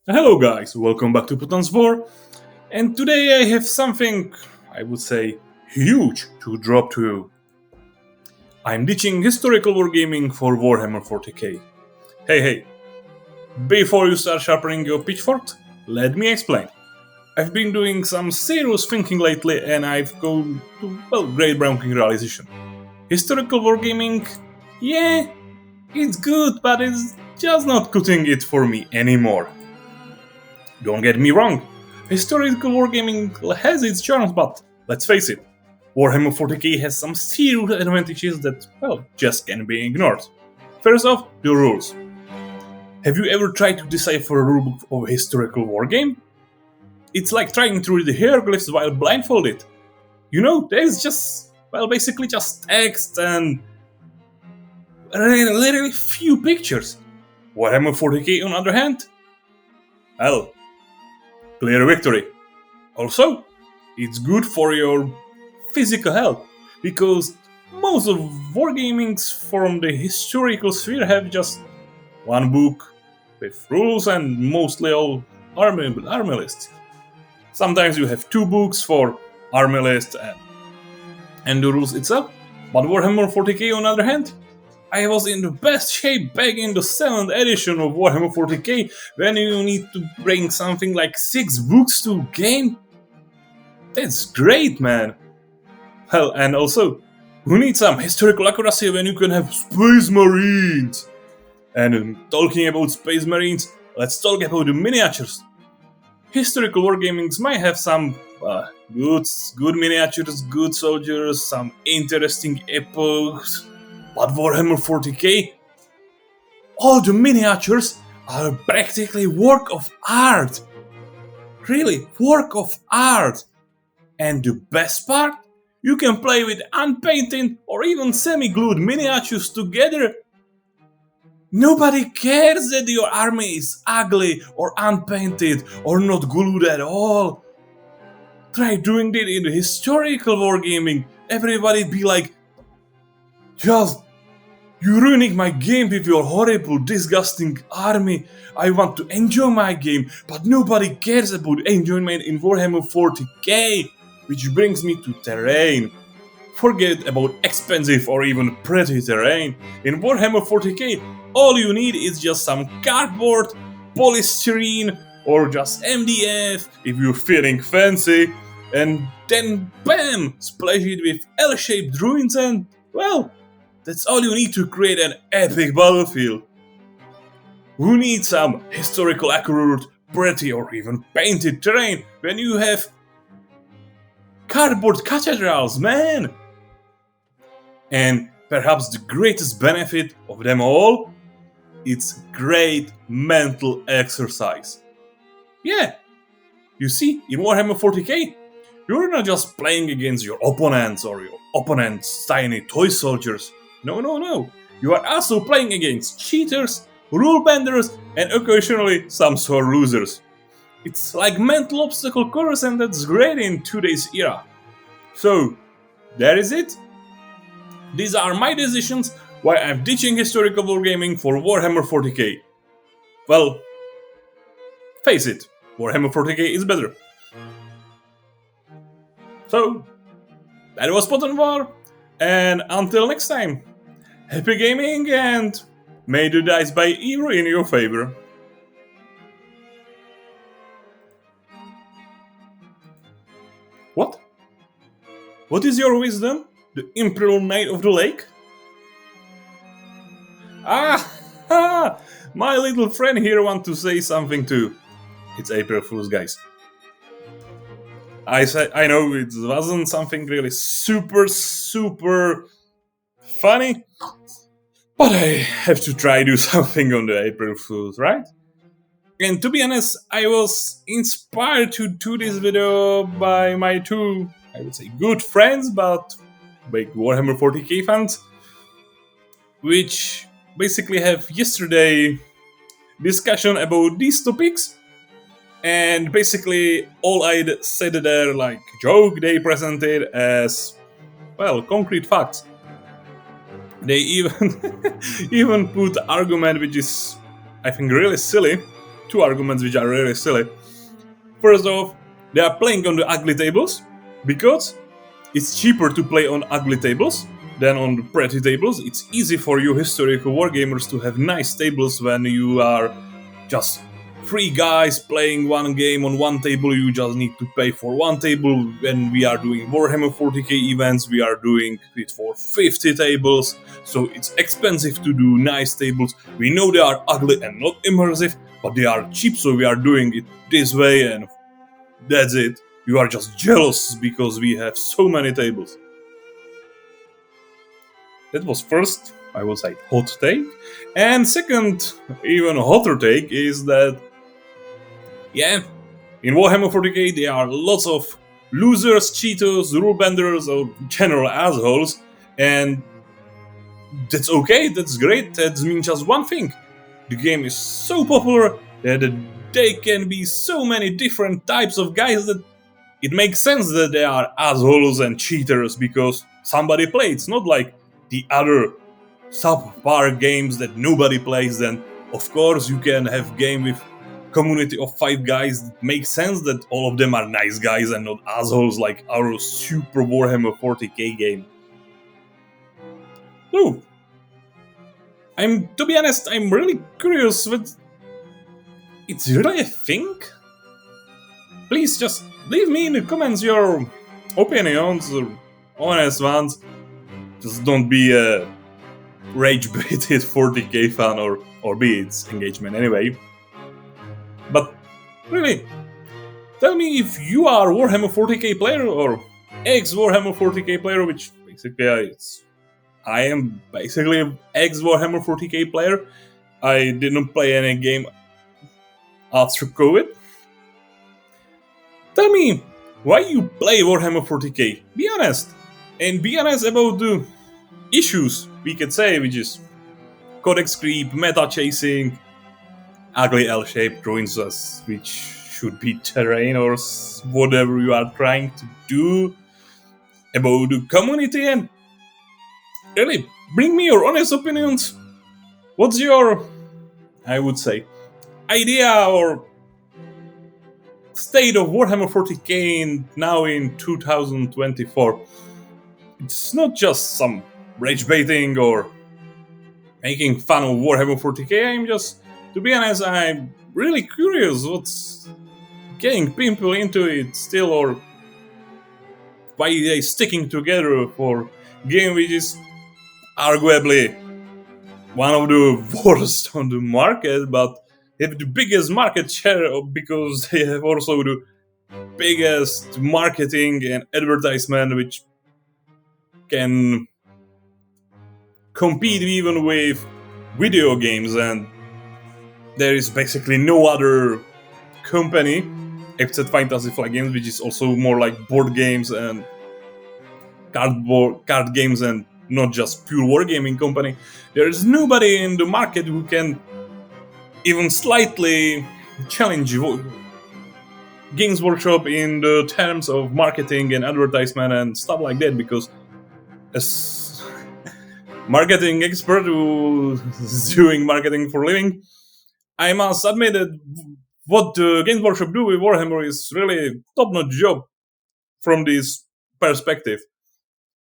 Hello guys, welcome back to Plutons 4, and today I have something, I would say, huge to drop to you. I'm ditching historical wargaming for Warhammer 40k. Hey, before you start sharpening your pitchfork, let me explain. I've been doing some serious thinking lately and I've come to, great breaking realization. Historical wargaming, yeah, it's good, but it's just not cutting it for me anymore. Don't get me wrong, historical wargaming has its charms, but let's face it, Warhammer 40k has some serious advantages that, just can't be ignored. First off, the rules. Have you ever tried to decipher a rulebook of a historical wargame? It's like trying to read the hieroglyphs while blindfolded. You know, there's just, basically just text and literally few pictures. Warhammer 40k, on the other hand, well, clear victory. Also, it's good for your physical health, because most of wargamings from the historical sphere have just one book with rules and mostly all army lists. Sometimes you have two books for army list and the rules itself, but Warhammer 40k on the other hand, I was in the best shape back in the 7th edition of Warhammer 40k, when you need to bring something like 6 books to game. That's great, man! Well, and also, who needs some historical accuracy when you can have Space Marines? And talking about Space Marines, let's talk about the miniatures. Historical wargamings might have some good miniatures, good soldiers, some interesting epochs, but Warhammer 40k, all the miniatures are practically work of art. Really, work of art. And the best part? You can play with unpainted or even semi-glued miniatures together. Nobody cares that your army is ugly or unpainted or not glued at all. Try doing that in the historical wargaming. Everybody be like, just, you're ruining my game with your horrible, disgusting army. I want to enjoy my game, but nobody cares about enjoyment in Warhammer 40k. Which brings me to terrain. Forget about expensive or even pretty terrain. In Warhammer 40k, all you need is just some cardboard, polystyrene, or just MDF if you're feeling fancy, and then BAM! Splash it with L-shaped ruins and, well, that's all you need to create an epic battlefield. Who needs some historical accurate, pretty or even painted terrain when you have cardboard cathedrals, man? And perhaps the greatest benefit of them all, it's great mental exercise. Yeah, you see, in Warhammer 40k, you're not just playing against your opponents or your opponent's tiny toy soldiers. No. You are also playing against cheaters, rule benders, and occasionally some sore losers. It's like mental obstacle course, and that's great in today's era. So, that is it. These are my decisions why I'm ditching historical wargaming for Warhammer 40k. Well, face it, Warhammer 40k is better. So, that was Plutons War, and until next time, happy gaming and may the dice by ever in your favor. What? What is your wisdom? The Imperial Knight of the Lake? Ah! My little friend here wants to say something too. It's April Fool's, guys. I know it wasn't something really super funny, but I have to try do something on the April Fool's, right? And to be honest, I was inspired to do this video by my two, I would say, good friends, but big Warhammer 40k fans, which basically have yesterday discussion about these topics, and basically all I'd said there like joke they presented as, well, concrete facts. They even even put argument which is, I think, really silly two arguments which are really silly. First off, they are playing on the ugly tables because it's cheaper to play on ugly tables than on the pretty tables. It's easy for you historical wargamers to have nice tables when you are just three guys playing one game on one table. You just need to pay for one table. When we are doing Warhammer 40k events, we are doing it for 50 tables, so it's expensive to do nice tables. We know they are ugly and not immersive, but they are cheap, so we are doing it this way, and that's it. You are just jealous because we have so many tables. That was first, I would say, hot take. And second, even hotter take is that, yeah, in Warhammer 40k there are lots of losers, cheaters, rule benders, or general assholes, and that's okay, that's great, that means just one thing. The game is so popular that there can be so many different types of guys that it makes sense that they are assholes and cheaters because somebody plays. It's not like the other subpar games that nobody plays. Then of course you can have game with community of 5 guys. It makes sense that all of them are nice guys and not assholes like our super Warhammer 40k game. So, to be honest, I'm really curious, but it's really a thing? Please just leave me in the comments your opinions, or honest ones. Just don't be a rage-baited 40k fan or be its engagement anyway. But really, tell me if you are Warhammer 40k player or ex-Warhammer 40k player, which basically I am basically an ex-Warhammer 40k player. I didn't play any game after COVID. Tell me why you play Warhammer 40k. Be honest. And be honest about the issues, we could say, which is codex creep, meta chasing, ugly L-shaped ruins, which should be terrain or whatever you are trying to do, about the community, and really, bring me your honest opinions. What's your, I would say, idea or state of Warhammer 40k now in 2024? It's not just some rage baiting or making fun of Warhammer 40k. I'm just, to be honest, I'm really curious what's getting people into it still, or why they sticking together for game which is arguably one of the worst on the market, but have the biggest market share because they have also the biggest marketing and advertisement, which can compete even with video games, and there is basically no other company except Fantasy Flight Games, which is also more like board games and card games and not just pure wargaming company. There is nobody in the market who can even slightly challenge Games Workshop in the terms of marketing and advertisement and stuff like that, because as marketing expert who is doing marketing for a living, I must admit that what the Games Workshop do with Warhammer is really top-notch job from this perspective.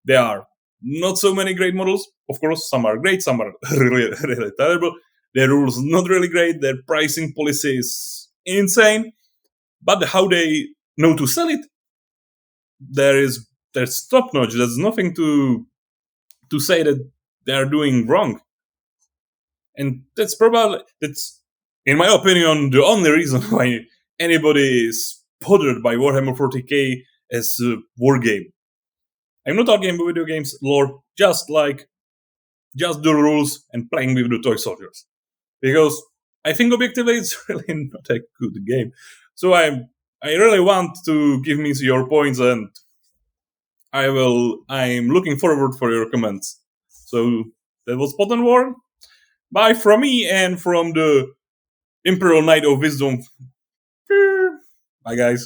There are not so many great models. Of course, some are great, some are really, really terrible. Their rules not really great. Their pricing policy is insane. But how they know to sell it, there's top-notch. There's nothing to say that they are doing wrong. And that's in my opinion, the only reason why anybody is bothered by Warhammer 40k as a war game. I'm not talking about video games lore, just the rules and playing with the toy soldiers. Because I think objectively it's really not a good game. So I really want to give me your points, and I'm looking forward for your comments. So that was Pot and War. Bye from me and from the Imperial Knight of Wisdom. Bye guys.